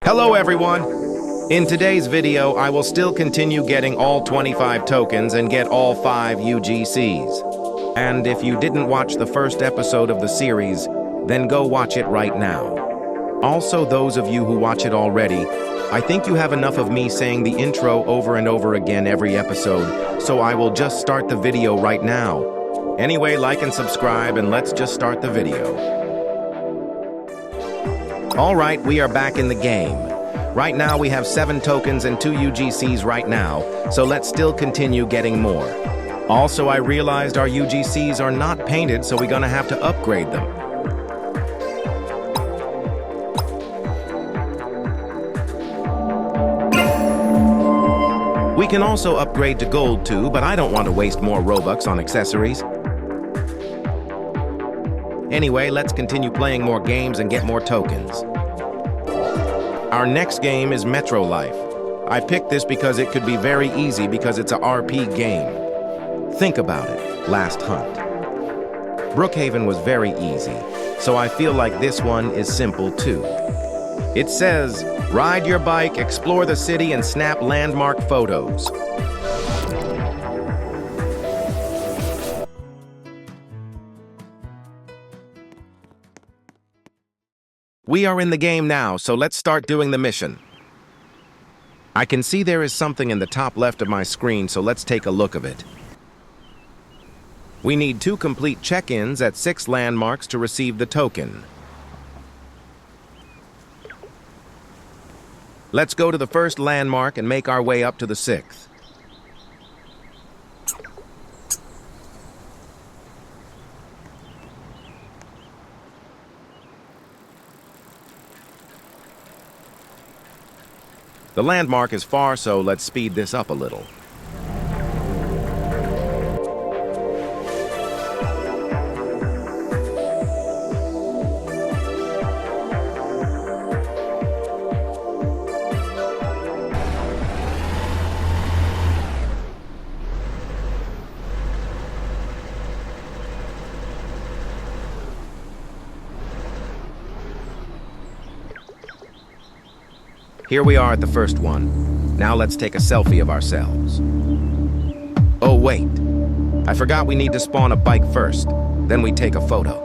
Hello everyone! In today's video, I will still continue getting all 25 tokens and get all 5 UGCs. And if you didn't watch the first episode of the series, then go watch it right now. Also, those of you who watch it already, I think you have enough of me saying the intro over and over again every episode, so I will just start the video right now. Anyway, like and subscribe and let's just start the video. Alright, we are back in the game. Right now we have 7 tokens and 2 UGCs right now, so let's still continue getting more. Also, I realized our UGCs are not painted, so we're gonna have to upgrade them. We can also upgrade to gold too, but I don't want to waste more Robux on accessories. Anyway, let's continue playing more games and get more tokens. Our next game is Metro Life. I picked this because it could be very easy because it's a RP game. Think about it, Last Hunt. Brookhaven was very easy, so I feel like this one is simple too. It says, ride your bike, explore the city, and snap landmark photos. We are in the game now, so let's start doing the mission. I can see there is something in the top left of my screen, so let's take a look of it. We need 2 complete check-ins at 6 landmarks to receive the token. Let's go to the first landmark and make our way up to the 6th. The landmark is far, so let's speed this up a little. Here we are at the first one. Now let's take a selfie of ourselves. Oh wait, I forgot we need to spawn a bike first, then we take a photo.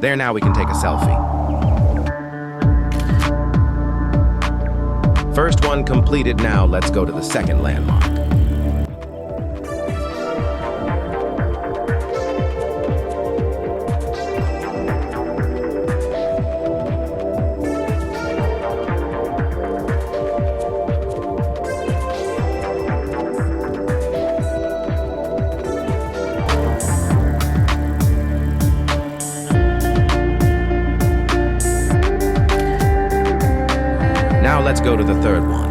There, now we can take a selfie. First one completed. Now let's go to the second landmark. Now let's go to the third one.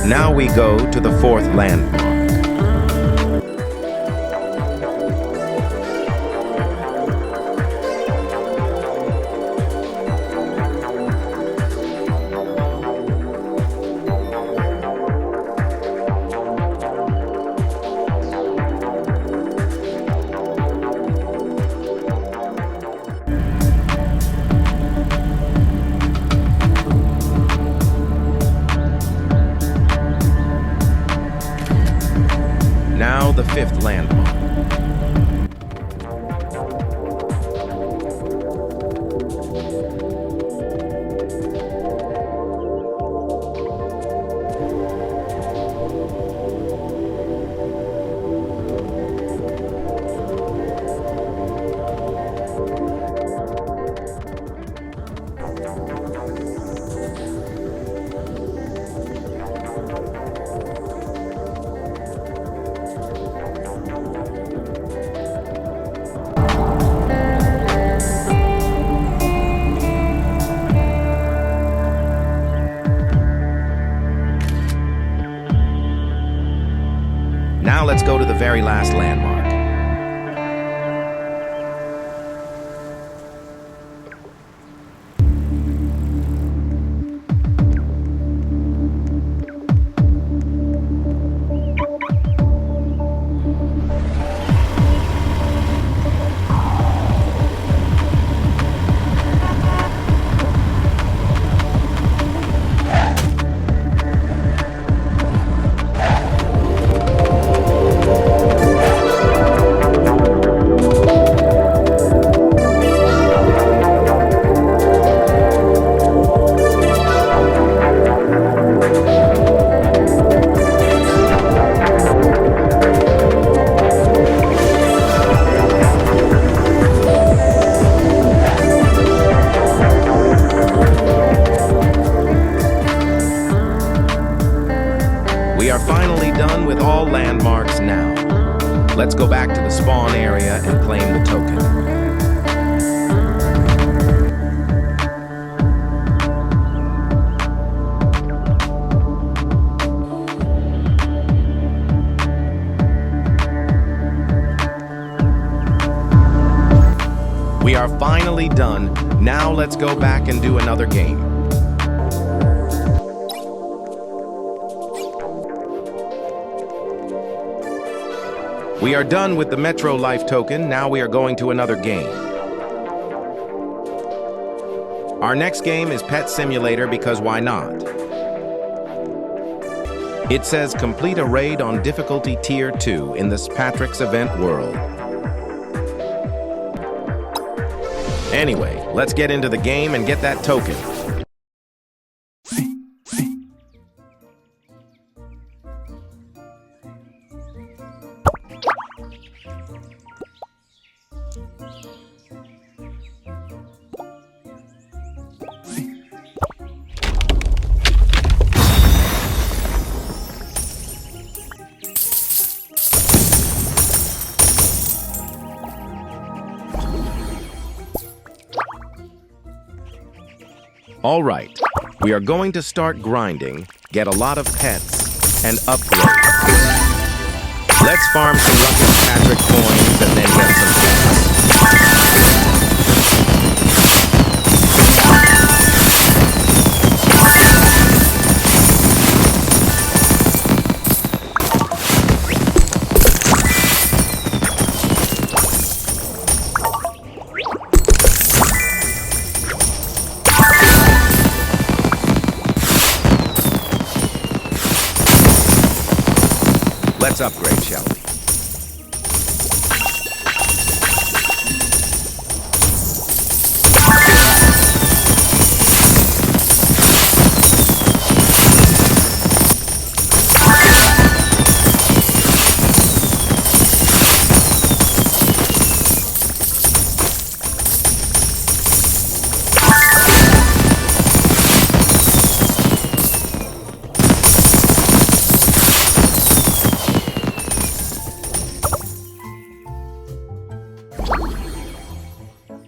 Now we go to the 4th landmark. Now the 5th landmark. Now let's go to the very last landmark. Let's go back to the spawn area and claim the token. We are finally done. Now let's go back and do another game. We are done with the Metro Life token. Now we are going to another game. Our next game is Pet Simulator because why not? It says complete a raid on difficulty tier 2 in this Patrick's Event world. Anyway, let's get into the game and get that token. All right, we are going to start grinding, get a lot of pets, and upgrade. Let's farm some Lucky Patrick coins and then get some pets. Let's upgrade, shall we?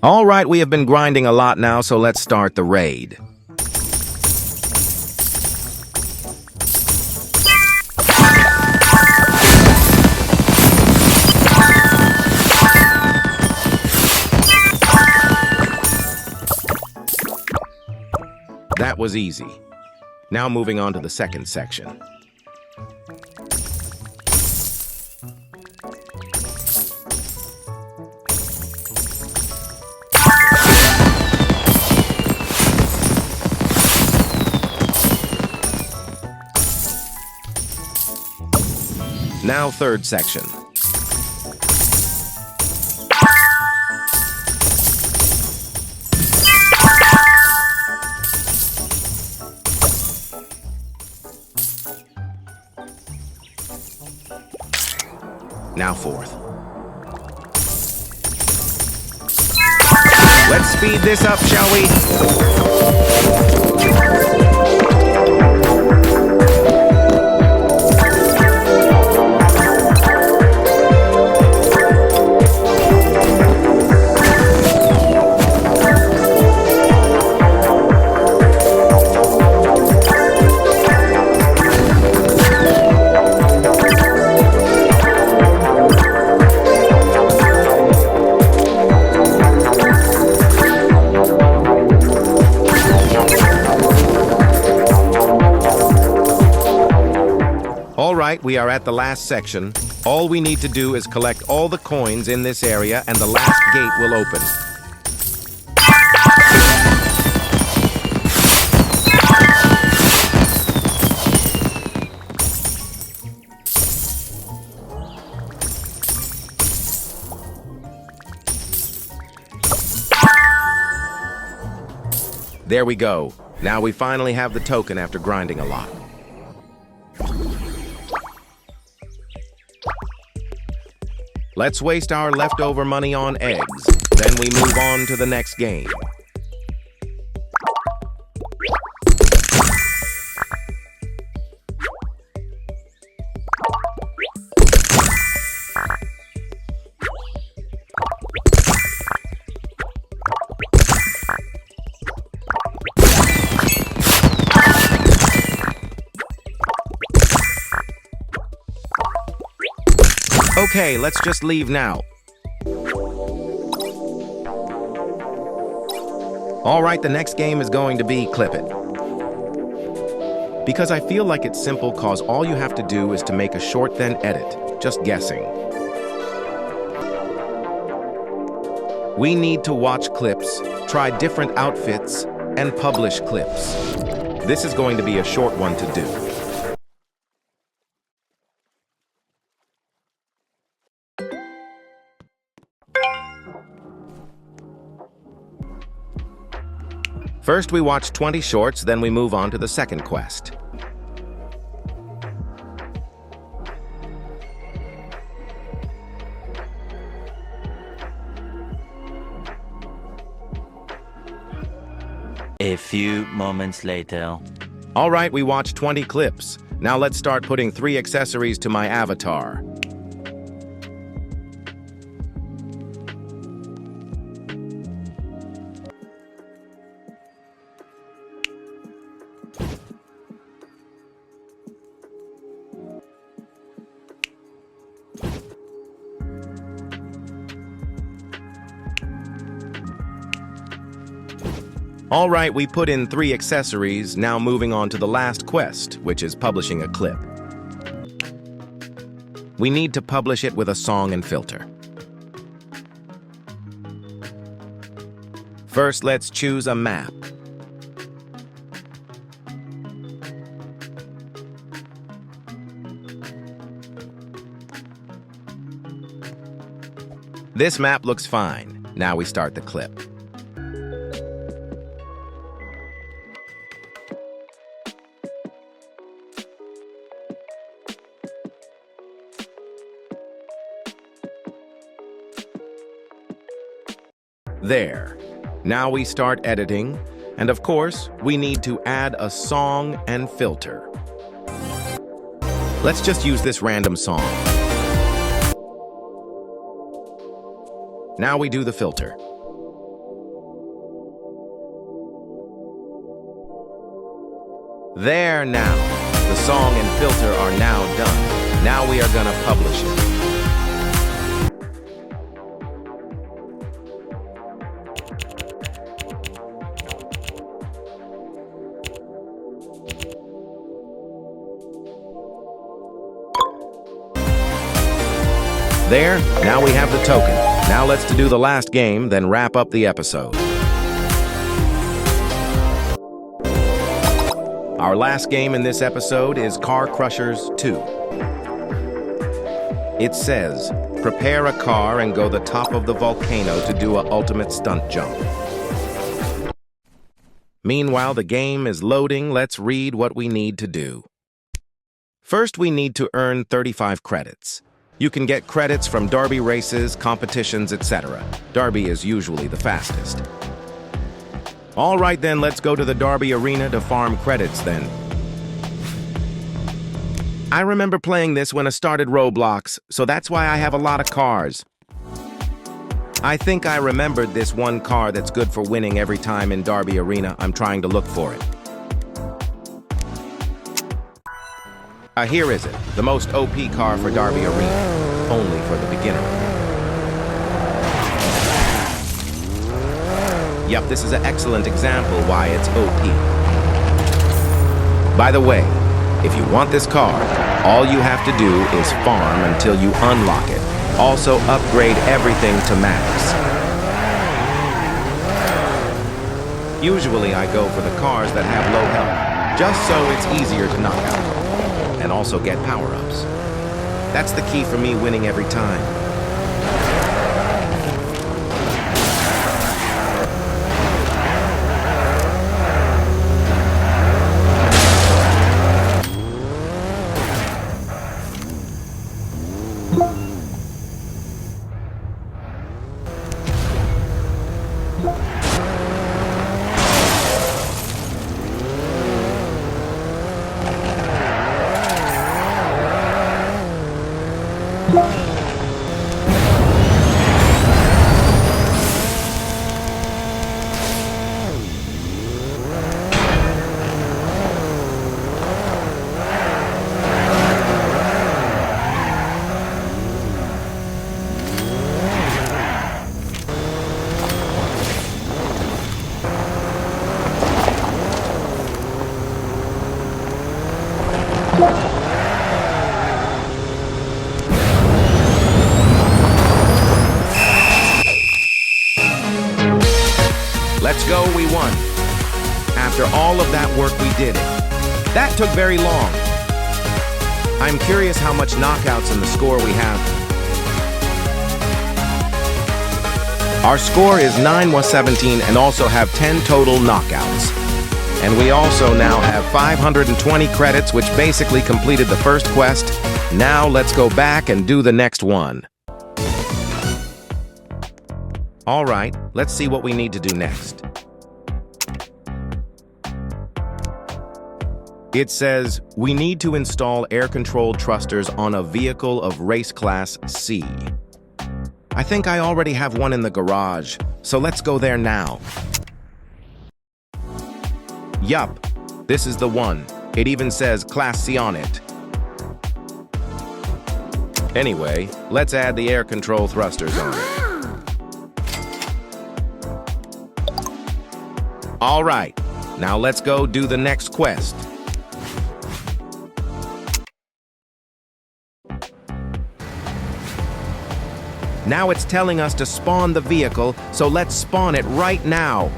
All right, we have been grinding a lot now, so let's start the raid. That was easy. Now moving on to the second section. Now third section. Now fourth. Let's speed this up, shall we? Alright, we are at the last section. All we need to do is collect all the coins in this area and the last gate will open. There we go. Now we finally have the token after grinding a lot. Let's waste our leftover money on eggs, then we move on to the next game. Okay, let's just leave now. All right, the next game is going to be Clip It. Because I feel like it's simple cause all you have to do is to make a short then edit. Just guessing. We need to watch clips, try different outfits, and publish clips. This is going to be a short one to do. First we watch 20 shorts, then we move on to the second quest. A few moments later. All right, we watched 20 clips. Now let's start putting 3 accessories to my avatar. All right, we put in 3 accessories, now moving on to the last quest, which is publishing a clip. We need to publish it with a song and filter. First, let's choose a map. This map looks fine. Now we start the clip. There. Now we start editing, and of course, we need to add a song and filter. Let's just use this random song. Now we do the filter. There now. The song and filter are now done. Now we are gonna publish it. There, now we have the token. Now let's do the last game, then wrap up the episode. Our last game in this episode is Car Crushers 2. It says, prepare a car and go the top of the volcano to do an ultimate stunt jump. Meanwhile, the game is loading. Let's read what we need to do. First, we need to earn 35 credits. You can get credits from derby races, competitions, etc. Derby is usually the fastest. All right then, let's go to the derby arena to farm credits then. I remember playing this when I started Roblox, so that's why I have a lot of cars. I think I remembered this one car that's good for winning every time in derby arena. I'm trying to look for it. Here is it, the most OP car for derby arena, only for the beginner. Yep, this is an excellent example why it's OP. By the way, if you want this car, all you have to do is farm until you unlock it. Also upgrade everything to max. Usually I go for the cars that have low health, just so it's easier to knock out. And also get power-ups. That's the key for me winning every time. after all of that work we did it. That took very long. I'm curious how much knockouts in the score we have. Our score is 9-17 and also have 10 total knockouts. And we also now have 520 credits, which basically completed the first quest. Now let's go back and do the next one. All right, let's see what we need to do next. It says, we need to install air-controlled thrusters on a vehicle of race class C. I think I already have one in the garage, so let's go there now. Yup, this is the one. It even says Class C on it. Anyway, let's add the air control thrusters on it. All right, now let's go do the next quest. Now it's telling us to spawn the vehicle, so let's spawn it right now.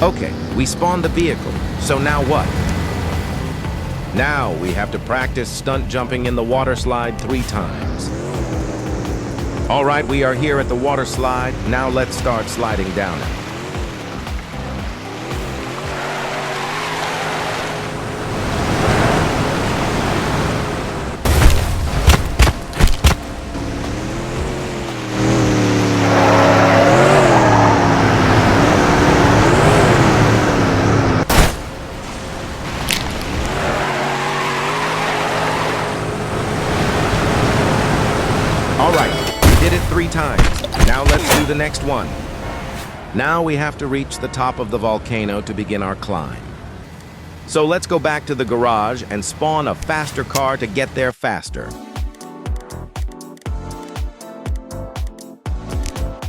Okay, we spawned the vehicle, so now what? Now we have to practice stunt jumping in the water slide 3 times. All right, we are here at the water slide. Now let's start sliding down it. All right, we did it 3 times. Now let's do the next one. Now we have to reach the top of the volcano to begin our climb. So let's go back to the garage and spawn a faster car to get there faster.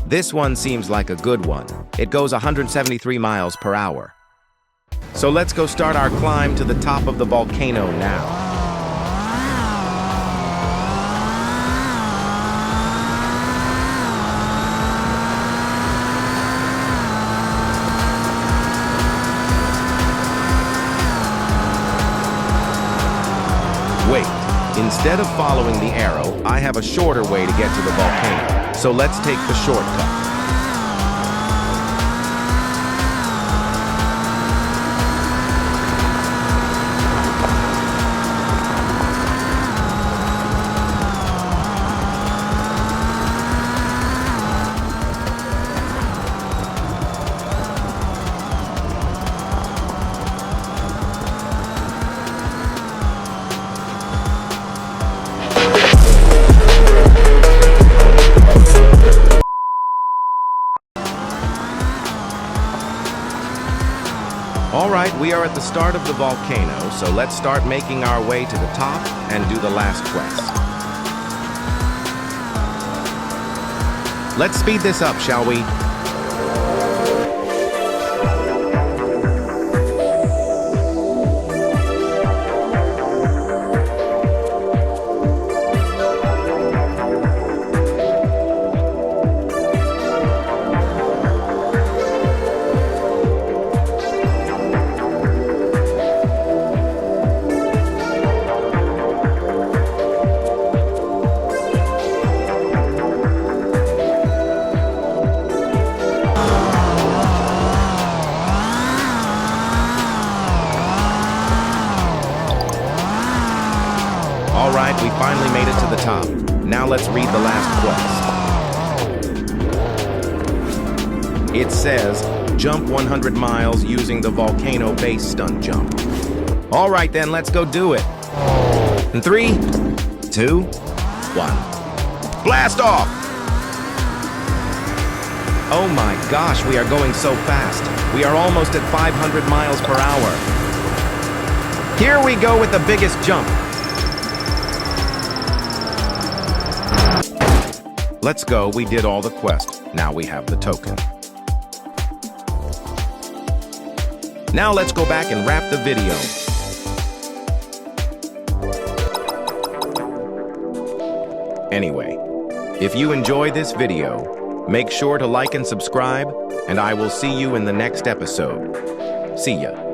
This one seems like a good one. It goes 173 miles per hour. So let's go start our climb to the top of the volcano now. Wait, instead of following the arrow, I have a shorter way to get to the volcano. So let's take the shortcut. All right, we are at the start of the volcano, so let's start making our way to the top and do the last quest. Let's speed this up, shall we? All right, we finally made it to the top. Now let's read the last quest. It says, jump 100 miles using the volcano base stunt jump. All right then, let's go do it. In 3, 2, 1. Blast off! Oh my gosh, we are going so fast. We are almost at 500 miles per hour. Here we go with the biggest jump. Let's go, we did all the quest. Now we have the token. Now let's go back and wrap the video. Anyway, if you enjoy this video, make sure to like and subscribe, and I will see you in the next episode. See ya.